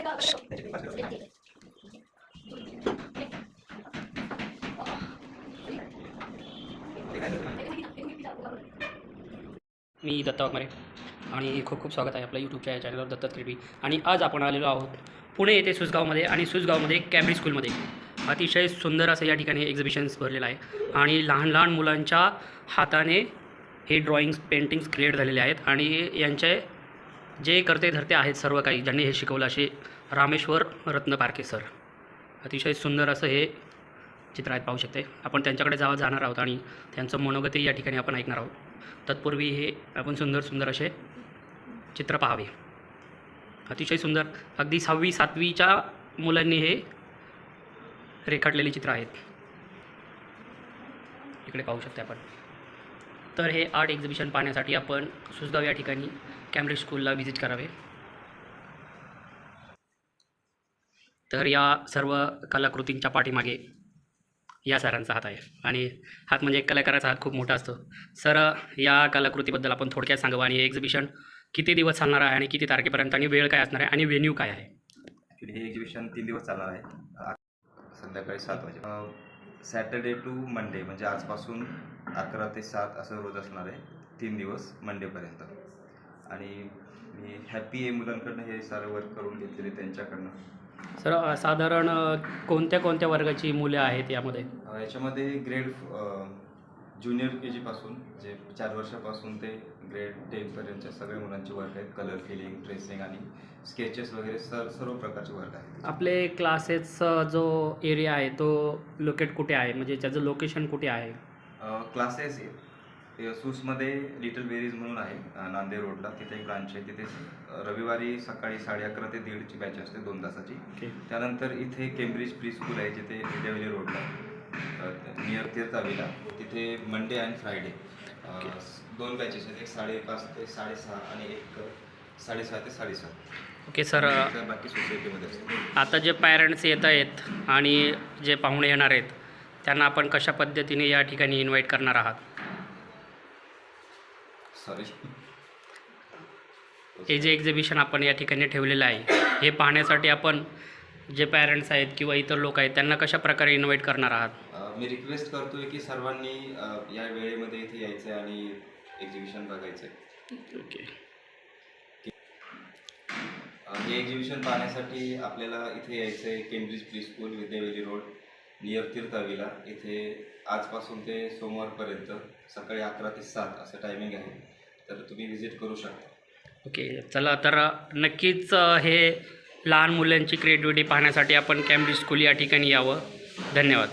मी दत्ता वाघमारे आणि खूप खूप स्वागत आहे आपल्या यूट्यूबच्या या चॅनलवर दत्त क्रिएटिव्ही. आणि आज आपण आलेलो आहोत पुणे येथे सुसगावमध्ये. आणि सुसगावमध्ये कॅम्ब्रिज स्कूलमध्ये अतिशय सुंदर असं या ठिकाणी एक्झिबिशन्स भरलेलं आहे. आणि लहान लहान मुलांच्या हाताने हे ड्रॉइंग्स पेंटिंग्स क्रिएट झालेले आहेत. आणि यांचे जे करते धरते आहेत सर्व काही ज्यांनी हे शिकवलं असे रामेश्वर रत्न पारखे सर. अतिशय सुंदर असं हे चित्र आहेत, पाहू शकते आपण. त्यांच्याकडे जाणार आहोत आणि त्यांचं मनोगतही या ठिकाणी आपण ऐकणार आहोत. तत्पूर्वी हे आपण सुंदर सुंदर असे चित्र पाहावे. अतिशय सुंदर, अगदी 6वी 7वीच्या मुलांनी हे रेखाटलेली चित्र आहेत. इकडे पाहू शकते आपण. तर हे आर्ट एक्झिबिशन पाहण्यासाठी आपण सुसगाव या ठिकाणी कॅम्ब्रिज स्कूलला व्हिजिट करावे. तर या सर्व कलाकृतींच्या पाठीमागे या सरांचा हात आहे. आणि हात म्हणजे एक कलाकाराचा हात खूप मोठा असतो. सर, या कलाकृतीबद्दल आपण थोडक्यात सांगावं. आणि हे एक्झिबिशन किती दिवस चालणार आहे आणि किती तारखेपर्यंत, आणि वेळ काय असणार आहे आणि व्हेन्यू काय आहे? ॲक्च्युली हे एक्झिबिशन 3 दिवस चालणार आहे. संध्याकाळी 7 वाजे, सॅटर्डे टू मंडे, म्हणजे आजपासून 11 ते 7 असं रोज असणार आहे. 3 दिवस मंडेपर्यंत. आणि मी हॅपी आहे मुलांकडनं हे सारं वर्क करून घेतलेले त्यांच्याकडनं. सर, साधारण कोणत्या कोणत्या वर्गाची मुले आहेत यामध्ये? याच्यामध्ये ग्रेड ज्युनियर KG पासून, जे 4 वर्षापासून ते ग्रेड 10पर्यंतच्या सगळ्या मुलांचे वर्क आहेत. कलर फिलिंग, ट्रेसिंग आणि स्केचेस वगैरे सर्व प्रकारचे वर्क आहेत. आपले क्लासेसचा जो एरिया आहे तो लोकेट कुठे आहे, म्हणजे त्याचं लोकेशन कुठे आहे? क्लासेस सूसमध्ये लिटल बेरीज म्हणून आहे, नांदेड रोडला. तिथे एक ब्रांच आहे. तिथे रविवारी सकाळी 11:30 ते 1:30ची बॅच असते, 2 तासाची. त्यानंतर इथे केम्ब्रिज प्री स्कूल आहे, जिथे विद्यावली रोडला नियर तीर्थाविला. तिथे मंडे आणि फ्रायडे 2 बॅचेस आहेत. एक 5:30 ते 6:30 आणि एक 6:30 ते 7:30. ओके सर, बाकी सोसायटीमध्ये असते. आता जे पॅरेंट्स येत आहेत आणि जे पाहुणे येणार आहेत त्यांना आपण कशा पद्धतीने या ठिकाणी इन्व्हाइट करणार आहात? सॉरी, हे जे एक्झिबिशन आपण या ठिकाणी ठेवलेलं आहे हे पाहण्यासाठी आपण जे पॅरेंट्स आहेत किंवा इतर लोक आहेत त्यांना कशा प्रकारे इन्व्हाइट करणार आहात? मी रिक्वेस्ट करतोय की सर्वांनी या वेळेमध्ये इथे यायचं आहे आणि एक्झिबिशन बघायचं आहे. ओके. हे एक्झिबिशन पाहण्यासाठी आपल्याला इथे यायचं आहे. Cambridge pre school, Vidyaveli road, near Tirthavila. इथे आजपासून ते सोमवारपर्यंत सकाळी 11 ते 7 असं टायमिंग आहे. तर तुम्ही व्हिजिट करू शकता. ओके, चला तर नक्कीच हे लहान मुलांची क्रिएटिव्हिटी पाहण्यासाठी आपण कॅम्ब्रिज स्कूल या ठिकाणी यावं. धन्यवाद.